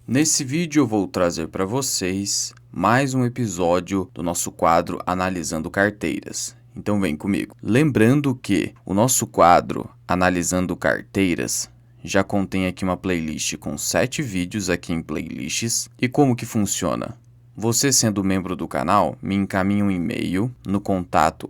Nesse vídeo eu vou trazer para vocês mais um episódio do nosso quadro Analisando Carteiras. Então vem comigo. Lembrando que o nosso quadro Analisando Carteiras já contém aqui uma playlist com 7 vídeos aqui em playlists. E como que funciona? Você sendo membro do canal, me encaminha um e-mail no contato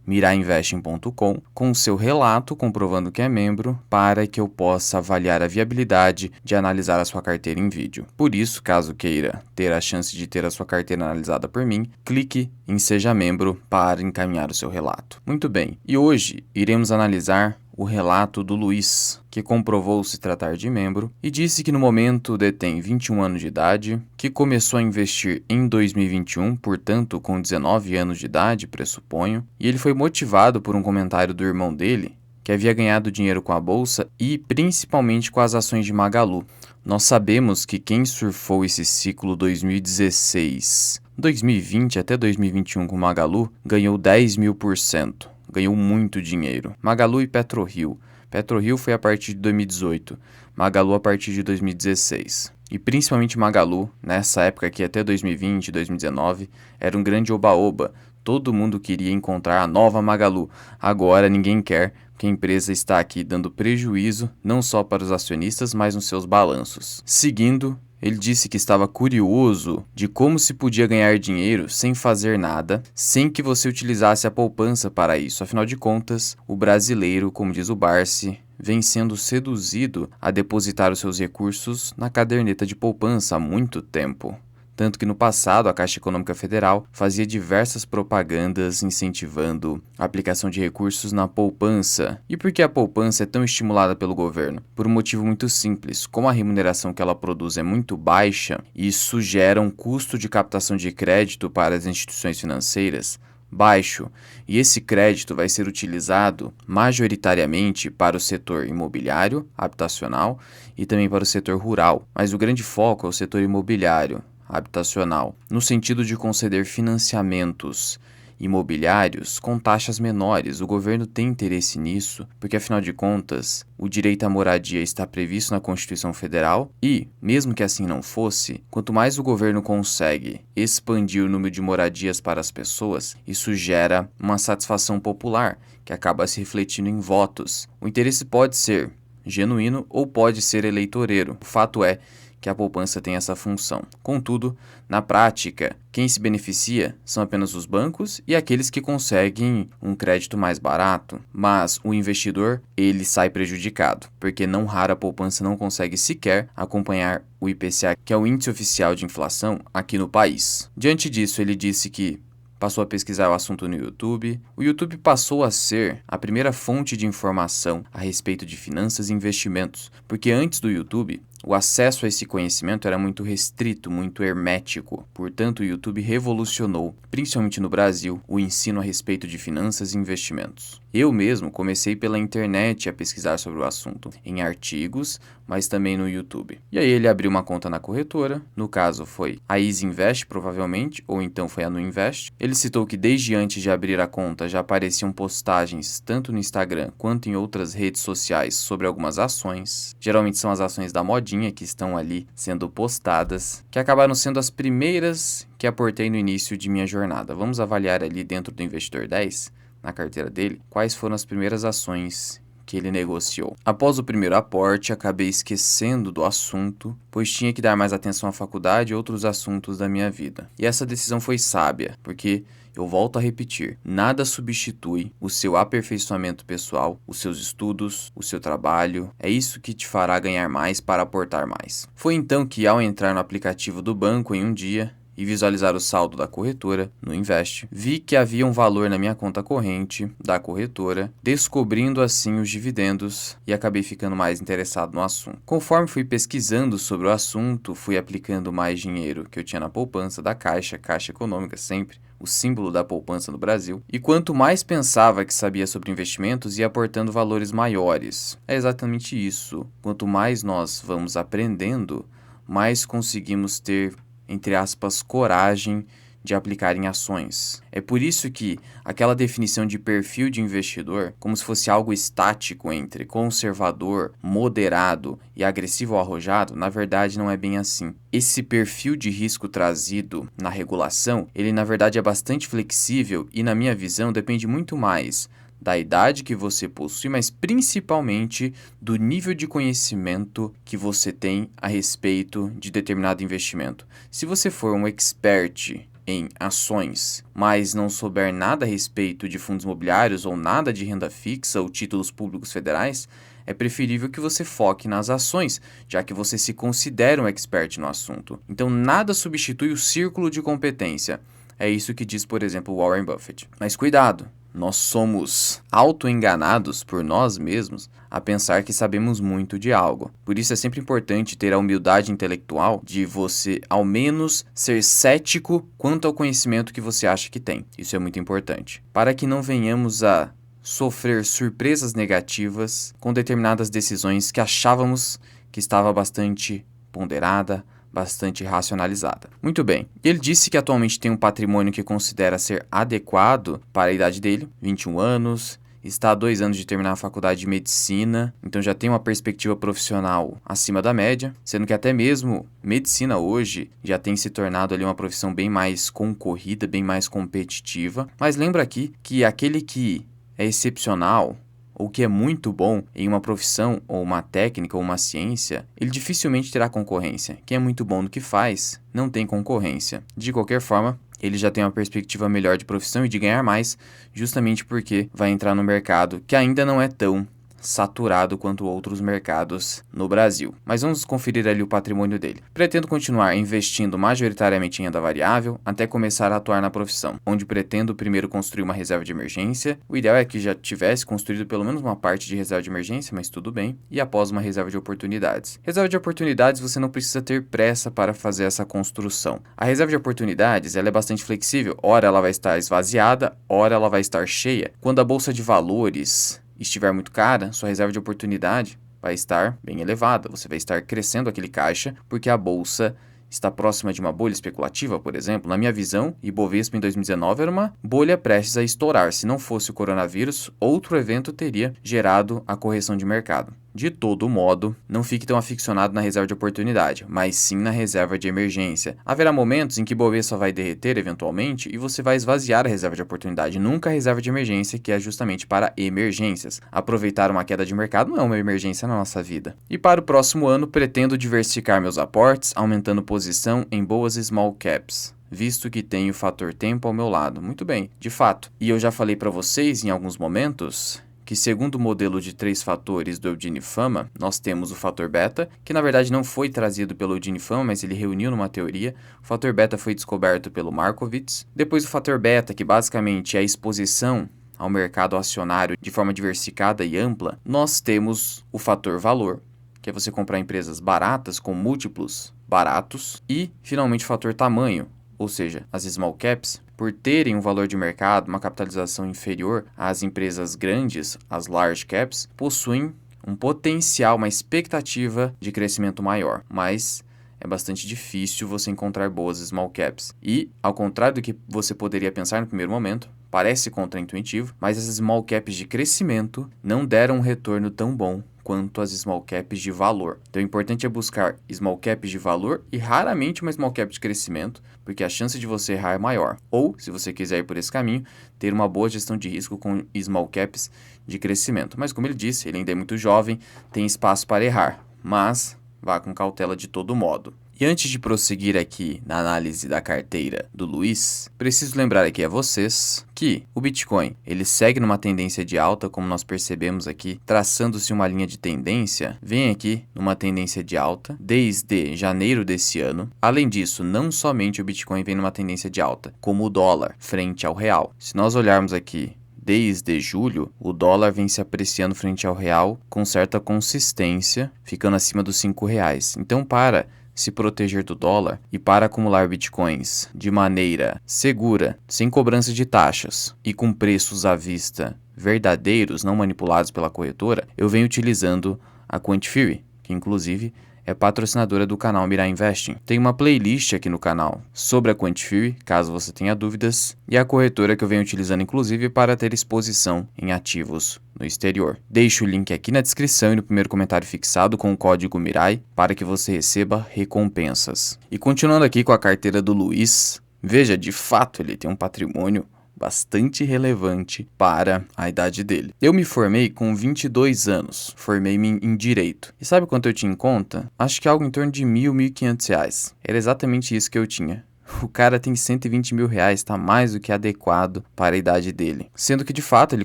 @mirainvesting.com com o seu relato comprovando que é membro para que eu possa avaliar a viabilidade de analisar a sua carteira em vídeo. Por isso, caso queira ter a chance de ter a sua carteira analisada por mim, clique em Seja Membro para encaminhar o seu relato. Muito bem, e hoje iremos analisar o relato do Luiz, que comprovou se tratar de membro e disse que no momento detém 21 anos de idade, que começou a investir em 2021, portanto com 19 anos de idade, pressuponho, e ele foi motivado por um comentário do irmão dele, que havia ganhado dinheiro com a bolsa e principalmente com as ações de Magalu. Nós sabemos que quem surfou esse ciclo 2016, 2020 até 2021 com Magalu ganhou 10.000%. Ganhou muito dinheiro. Magalu e PetroRio. PetroRio foi a partir de 2018, Magalu a partir de 2016. E principalmente Magalu, nessa época aqui até 2020, 2019, era um grande oba-oba. Todo mundo queria encontrar a nova Magalu. Agora ninguém quer, porque a empresa está aqui dando prejuízo, não só para os acionistas, mas nos seus balanços. Seguindo, ele disse que estava curioso de como se podia ganhar dinheiro sem fazer nada, sem que você utilizasse a poupança para isso. Afinal de contas, o brasileiro, como diz o Barsi, vem sendo seduzido a depositar os seus recursos na caderneta de poupança há muito tempo. Tanto que no passado a Caixa Econômica Federal fazia diversas propagandas incentivando a aplicação de recursos na poupança. E por que a poupança é tão estimulada pelo governo? Por um motivo muito simples. Como a remuneração que ela produz é muito baixa, isso gera um custo de captação de crédito para as instituições financeiras baixo, e esse crédito vai ser utilizado majoritariamente para o setor imobiliário, habitacional e também para o setor rural. Mas o grande foco é o setor imobiliário, habitacional, no sentido de conceder financiamentos imobiliários com taxas menores. O governo tem interesse nisso, porque afinal de contas, o direito à moradia está previsto na Constituição Federal e, mesmo que assim não fosse, quanto mais o governo consegue expandir o número de moradias para as pessoas, isso gera uma satisfação popular, que acaba se refletindo em votos. O interesse pode ser genuíno ou pode ser eleitoreiro. O fato é que a poupança tem essa função. Contudo, na prática, quem se beneficia são apenas os bancos e aqueles que conseguem um crédito mais barato, mas o investidor, ele sai prejudicado, porque não raro a poupança não consegue sequer acompanhar o IPCA, que é o índice oficial de inflação aqui no país. Diante disso, ele disse que passou a pesquisar o assunto no YouTube. O YouTube passou a ser a primeira fonte de informação a respeito de finanças e investimentos, porque antes do YouTube, o acesso a esse conhecimento era muito restrito, muito hermético. Portanto, o YouTube revolucionou, principalmente no Brasil, o ensino a respeito de finanças e investimentos. Eu mesmo comecei pela internet a pesquisar sobre o assunto, em artigos, mas também no YouTube. E aí ele abriu uma conta na corretora, no caso foi a Easy Invest, provavelmente, ou então foi a Nuinvest. Ele citou que desde antes de abrir a conta já apareciam postagens, tanto no Instagram quanto em outras redes sociais, sobre algumas ações. Geralmente são as ações da modinha que estão ali sendo postadas, que acabaram sendo as primeiras que aportei no início de minha jornada. Vamos avaliar ali dentro do Investidor 10, na carteira dele, quais foram as primeiras ações que ele negociou. Após o primeiro aporte, acabei esquecendo do assunto, pois tinha que dar mais atenção à faculdade e outros assuntos da minha vida. E essa decisão foi sábia, porque eu volto a repetir, nada substitui o seu aperfeiçoamento pessoal, os seus estudos, o seu trabalho. É isso que te fará ganhar mais para aportar mais. Foi então que, ao entrar no aplicativo do banco em um dia e visualizar o saldo da corretora no Invest, vi que havia um valor na minha conta corrente da corretora, descobrindo assim os dividendos e acabei ficando mais interessado no assunto. Conforme fui pesquisando sobre o assunto, fui aplicando mais dinheiro que eu tinha na poupança da Caixa Econômica sempre, o símbolo da poupança no Brasil, e quanto mais pensava que sabia sobre investimentos, ia aportando valores maiores. É exatamente isso. Quanto mais nós vamos aprendendo, mais conseguimos ter, entre aspas, coragem de aplicar em ações. É por isso que aquela definição de perfil de investidor, como se fosse algo estático entre conservador, moderado e agressivo ou arrojado, na verdade não é bem assim. Esse perfil de risco trazido na regulação, ele na verdade é bastante flexível e, na minha visão, depende muito mais da idade que você possui, mas principalmente do nível de conhecimento que você tem a respeito de determinado investimento. Se você for um expert em ações, mas não souber nada a respeito de fundos imobiliários ou nada de renda fixa ou títulos públicos federais, é preferível que você foque nas ações, já que você se considera um expert no assunto. Então, nada substitui o círculo de competência. É isso que diz, por exemplo, Warren Buffett. Mas cuidado! Nós somos auto-enganados por nós mesmos a pensar que sabemos muito de algo. Por isso é sempre importante ter a humildade intelectual de você, ao menos, ser cético quanto ao conhecimento que você acha que tem. Isso é muito importante. Para que não venhamos a sofrer surpresas negativas com determinadas decisões que achávamos que estava bastante ponderada, bastante racionalizada. Muito bem, ele disse que atualmente tem um patrimônio que considera ser adequado para a idade dele, 21 anos, está há 2 anos de terminar a faculdade de medicina, então já tem uma perspectiva profissional acima da média, sendo que até mesmo medicina hoje já tem se tornado ali uma profissão bem mais concorrida, bem mais competitiva, mas lembra aqui que aquele que é excepcional ou que é muito bom em uma profissão ou uma técnica ou uma ciência, ele dificilmente terá concorrência. Quem é muito bom no que faz, não tem concorrência. De qualquer forma, ele já tem uma perspectiva melhor de profissão e de ganhar mais, justamente porque vai entrar no mercado que ainda não é tão saturado quanto outros mercados no Brasil. Mas vamos conferir ali o patrimônio dele. Pretendo continuar investindo majoritariamente em renda variável até começar a atuar na profissão, onde pretendo primeiro construir uma reserva de emergência. O ideal é que já tivesse construído pelo menos uma parte de reserva de emergência, mas tudo bem, e após uma reserva de oportunidades. Reserva de oportunidades, você não precisa ter pressa para fazer essa construção. A reserva de oportunidades, ela é bastante flexível. Ora ela vai estar esvaziada, ora ela vai estar cheia. Quando a bolsa de valores estiver muito cara, sua reserva de oportunidade vai estar bem elevada. Você vai estar crescendo aquele caixa porque a bolsa está próxima de uma bolha especulativa, por exemplo. Na minha visão, Ibovespa em 2019 era uma bolha prestes a estourar. Se não fosse o coronavírus, outro evento teria gerado a correção de mercado. De todo modo, não fique tão aficionado na reserva de oportunidade, mas sim na reserva de emergência. Haverá momentos em que Ibovespa vai derreter eventualmente e você vai esvaziar a reserva de oportunidade, nunca a reserva de emergência, que é justamente para emergências. Aproveitar uma queda de mercado não é uma emergência na nossa vida. E para o próximo ano, pretendo diversificar meus aportes, aumentando posição em boas small caps, visto que tenho o fator tempo ao meu lado. Muito bem, de fato. E eu já falei para vocês em alguns momentos que, segundo o modelo de 3 fatores do Eugene Fama, nós temos o fator beta, que na verdade não foi trazido pelo Eugene Fama, mas ele reuniu numa teoria. O fator beta foi descoberto pelo Markowitz. Depois o fator beta, que basicamente é a exposição ao mercado acionário de forma diversificada e ampla. Nós temos o fator valor, que é você comprar empresas baratas com múltiplos baratos. E, finalmente, o fator tamanho, ou seja, as small caps, por terem um valor de mercado, uma capitalização inferior às empresas grandes, as large caps, possuem um potencial, uma expectativa de crescimento maior, mas é bastante difícil você encontrar boas small caps. E, ao contrário do que você poderia pensar no primeiro momento, parece contraintuitivo, mas as small caps de crescimento não deram um retorno tão bom quanto as small caps de valor. Então, o importante é buscar small caps de valor e raramente uma small cap de crescimento, porque a chance de você errar é maior. Ou, se você quiser ir por esse caminho, ter uma boa gestão de risco com small caps de crescimento. Mas, como ele disse, ele ainda é muito jovem, tem espaço para errar, mas vá com cautela de todo modo. E antes de prosseguir aqui na análise da carteira do Luiz, preciso lembrar aqui a vocês que o Bitcoin, ele segue numa tendência de alta, como nós percebemos aqui, traçando-se uma linha de tendência, vem aqui numa tendência de alta desde janeiro desse ano. Além disso, não somente o Bitcoin vem numa tendência de alta, como o dólar frente ao real. Se nós olharmos aqui desde julho, o dólar vem se apreciando frente ao real com certa consistência, ficando acima dos R$5. Então, para se proteger do dólar e para acumular bitcoins de maneira segura, sem cobrança de taxas e com preços à vista verdadeiros, não manipulados pela corretora, eu venho utilizando a Quantiferry, que inclusive é patrocinadora do canal Mirai Investing. Tem uma playlist aqui no canal sobre a Quantifury, caso você tenha dúvidas, e a corretora que eu venho utilizando inclusive para ter exposição em ativos no exterior. Deixo o link aqui na descrição e no primeiro comentário fixado com o código Mirai para que você receba recompensas. E continuando aqui com a carteira do Luiz, veja, de fato ele tem um patrimônio bastante relevante para a idade dele. Eu me formei com 22 anos, formei-me em Direito. E sabe quanto eu tinha em conta? Acho que algo em torno de R$ 1.000, R$ 1.500. Era exatamente isso que eu tinha. O cara tem R$ 120.000, tá mais do que adequado para a idade dele. Sendo que, de fato, ele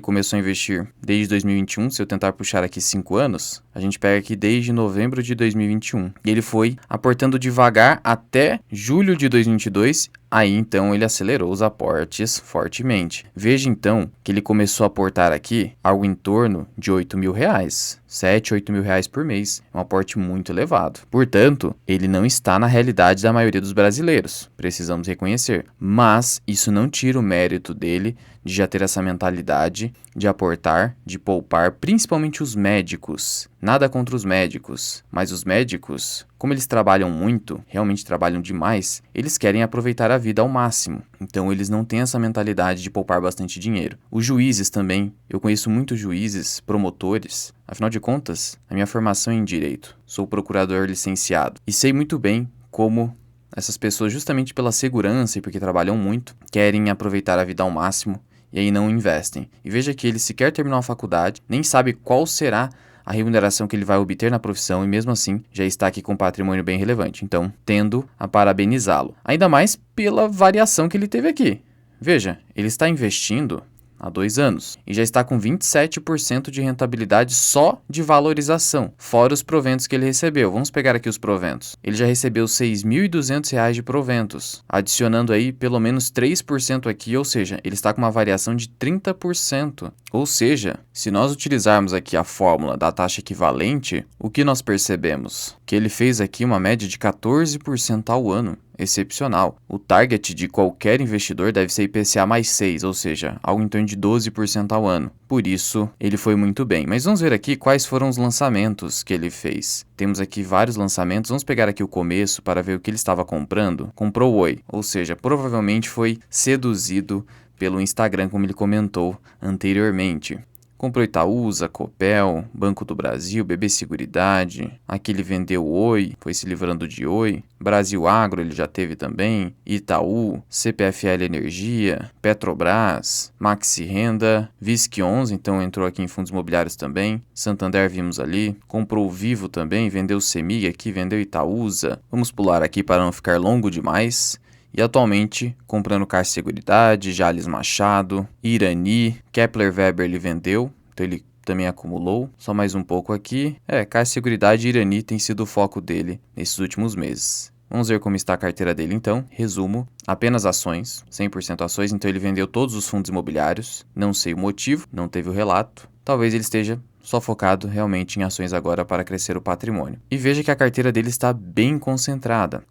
começou a investir desde 2021, se eu tentar puxar aqui 5 anos, a gente pega aqui desde novembro de 2021. E ele foi aportando devagar até julho de 2022, aí então ele acelerou os aportes fortemente. Veja então que ele começou a aportar aqui algo em torno de R$ 8.000, R$ 8.000 por mês, um aporte muito elevado. Portanto, ele não está na realidade da maioria dos brasileiros, precisamos reconhecer. Mas isso não tira o mérito dele de já ter essa mentalidade de aportar, de poupar, principalmente os médicos. Nada contra os médicos, mas os médicos, como eles trabalham muito, realmente trabalham demais, eles querem aproveitar a vida ao máximo. Então eles não têm essa mentalidade de poupar bastante dinheiro. Os juízes também, eu conheço muitos juízes, promotores. Afinal de contas, a minha formação é em Direito. Sou procurador licenciado e sei muito bem como essas pessoas, justamente pela segurança e porque trabalham muito, querem aproveitar a vida ao máximo e aí não investem. E veja que ele sequer terminou a faculdade, nem sabe qual será a remuneração que ele vai obter na profissão e mesmo assim já está aqui com um patrimônio bem relevante. Então, tendo a parabenizá-lo. Ainda mais pela variação que ele teve aqui. Veja, ele está investindo há 2 anos e já está com 27% de rentabilidade só de valorização, fora os proventos que ele recebeu. Vamos pegar aqui os proventos. Ele já recebeu R$ 6.200 de proventos, adicionando aí pelo menos 3% aqui, ou seja, ele está com uma variação de 30%. Ou seja, se nós utilizarmos aqui a fórmula da taxa equivalente, o que nós percebemos? Que ele fez aqui uma média de 14% ao ano. Excepcional. O target de qualquer investidor deve ser IPCA mais 6, ou seja, algo em torno de 12% ao ano. Por isso, ele foi muito bem. Mas vamos ver aqui quais foram os lançamentos que ele fez. Temos aqui vários lançamentos. Vamos pegar aqui o começo para ver o que ele estava comprando. Comprou Oi, ou seja, provavelmente foi seduzido pelo Instagram, como ele comentou anteriormente. Comprou Itaúsa, Copel, Banco do Brasil, BB Seguridade. Aqui ele vendeu Oi, foi se livrando de Oi. Brasil Agro ele já teve também. Itaú, CPFL Energia, Petrobras, Maxi Renda, Visc 11, então entrou aqui em fundos imobiliários também. Santander vimos ali. Comprou Vivo também, vendeu Semig aqui, vendeu Itaúsa. Vamos pular aqui para não ficar longo demais. E atualmente comprando Caixa Seguridade, Jales Machado, Irani, Kepler Weber ele vendeu, então ele também acumulou, só mais um pouco aqui. Caixa Seguridade e Irani tem sido o foco dele nesses últimos meses. Vamos ver como está a carteira dele então. Resumo, apenas ações, 100% ações, então ele vendeu todos os fundos imobiliários, não sei o motivo, não teve o relato, talvez ele esteja só focado realmente em ações agora para crescer o patrimônio. E veja que a carteira dele está bem concentrada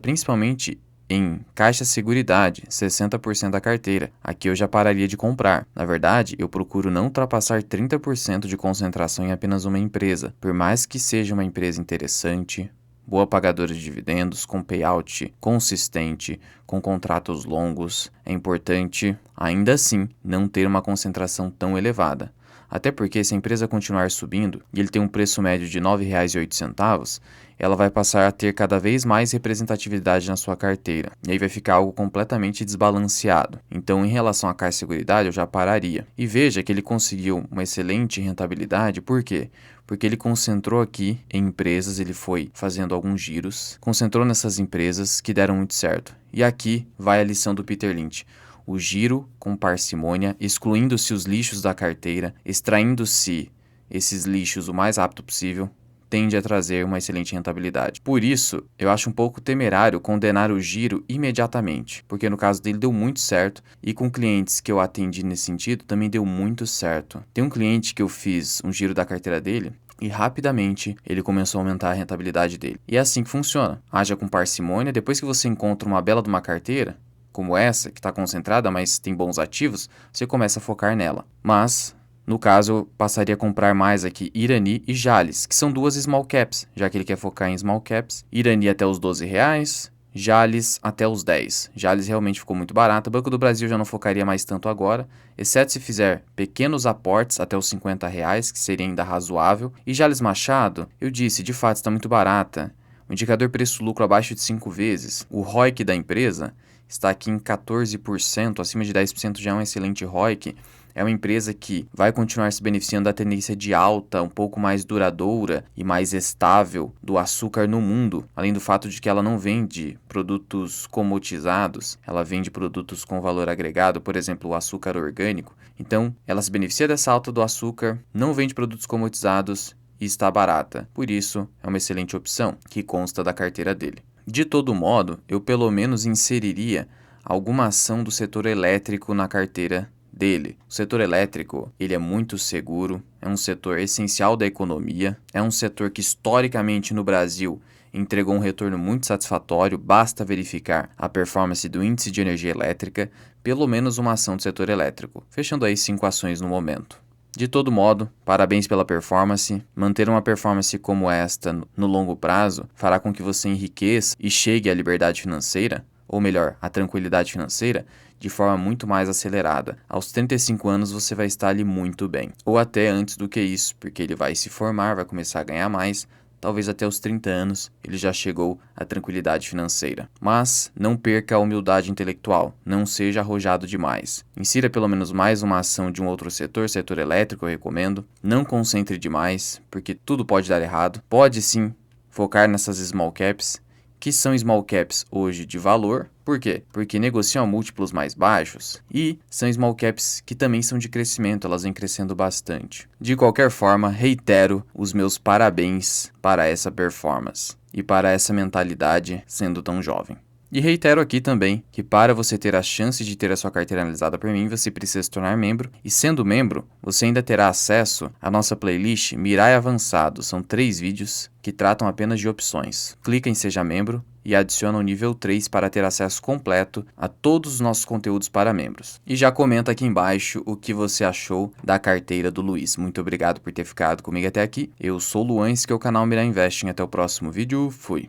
principalmente em Caixa Seguridade, 60% da carteira. Aqui eu já pararia de comprar. Na verdade, eu procuro não ultrapassar 30% de concentração em apenas uma empresa. Por mais que seja uma empresa interessante, boa pagadora de dividendos, com payout consistente, com contratos longos, é importante, ainda assim, não ter uma concentração tão elevada. Até porque se a empresa continuar subindo e ele tem um preço médio de R$ 9,08, ela vai passar a ter cada vez mais representatividade na sua carteira. E aí vai ficar algo completamente desbalanceado. Então, em relação à Caixa Seguridade, eu já pararia. E veja que ele conseguiu uma excelente rentabilidade, por quê? Porque ele concentrou aqui em empresas, ele foi fazendo alguns giros, concentrou nessas empresas que deram muito certo. E aqui vai a lição do Peter Lynch. O giro com parcimônia, excluindo-se os lixos da carteira, extraindo-se esses lixos o mais rápido possível, tende a trazer uma excelente rentabilidade. Por isso, eu acho um pouco temerário condenar o giro imediatamente, porque no caso dele deu muito certo e com clientes que eu atendi nesse sentido também deu muito certo. Tem um cliente que eu fiz um giro da carteira dele e rapidamente ele começou a aumentar a rentabilidade dele. E é assim que funciona. Haja com parcimônia, depois que você encontra uma bela de uma carteira, como essa, que está concentrada, mas tem bons ativos, você começa a focar nela. Mas No caso, eu passaria a comprar mais aqui Irani e Jalles, que são duas small caps, já que ele quer focar em small caps. Irani até os R$ 12, Jalles até os 10. Jalles realmente ficou muito barato. O Banco do Brasil já não focaria mais tanto agora, exceto se fizer pequenos aportes até os R$ 50, que seria ainda razoável. E Jalles Machado, eu disse, de fato está muito barata. O indicador preço-lucro abaixo de 5 vezes. O ROIC da empresa está aqui em 14%, acima de 10% já é um excelente ROIC. É uma empresa que vai continuar se beneficiando da tendência de alta um pouco mais duradoura e mais estável do açúcar no mundo, além do fato de que ela não vende produtos commoditizados, ela vende produtos com valor agregado, por exemplo, o açúcar orgânico. Então, ela se beneficia dessa alta do açúcar, não vende produtos commoditizados e está barata. Por isso, é uma excelente opção, que consta da carteira dele. De todo modo, eu pelo menos inseriria alguma ação do setor elétrico na carteira dele. O setor elétrico, ele é muito seguro, é um setor essencial da economia, é um setor que historicamente no Brasil entregou um retorno muito satisfatório, basta verificar a performance do índice de energia elétrica, pelo menos uma ação do setor elétrico, fechando aí 5 ações no momento. De todo modo, parabéns pela performance. Manter uma performance como esta no longo prazo fará com que você enriqueça e chegue à liberdade financeira, ou melhor, à tranquilidade financeira, de forma muito mais acelerada. Aos 35 anos você vai estar ali muito bem. Ou até antes do que isso, porque ele vai se formar, vai começar a ganhar mais. Talvez até os 30 anos ele já chegou à tranquilidade financeira. Mas não perca a humildade intelectual, não seja arrojado demais. Insira pelo menos mais uma ação de um outro setor elétrico eu recomendo. Não concentre demais, porque tudo pode dar errado. Pode sim focar nessas small caps, que são small caps hoje de valor. Por quê? Porque negociam a múltiplos mais baixos e são small caps que também são de crescimento, elas vêm crescendo bastante. De qualquer forma, reitero os meus parabéns para essa performance e para essa mentalidade sendo tão jovem. E reitero aqui também que para você ter a chance de ter a sua carteira analisada por mim, você precisa se tornar membro. E sendo membro, você ainda terá acesso à nossa playlist Mirai Avançado. São 3 vídeos que tratam apenas de opções. Clica em Seja Membro e adiciona o nível 3 para ter acesso completo a todos os nossos conteúdos para membros. E já comenta aqui embaixo o que você achou da carteira do Luiz. Muito obrigado por ter ficado comigo até aqui. Eu sou o Luan, esse que é o canal Mirai Investing. Até o próximo vídeo. Fui!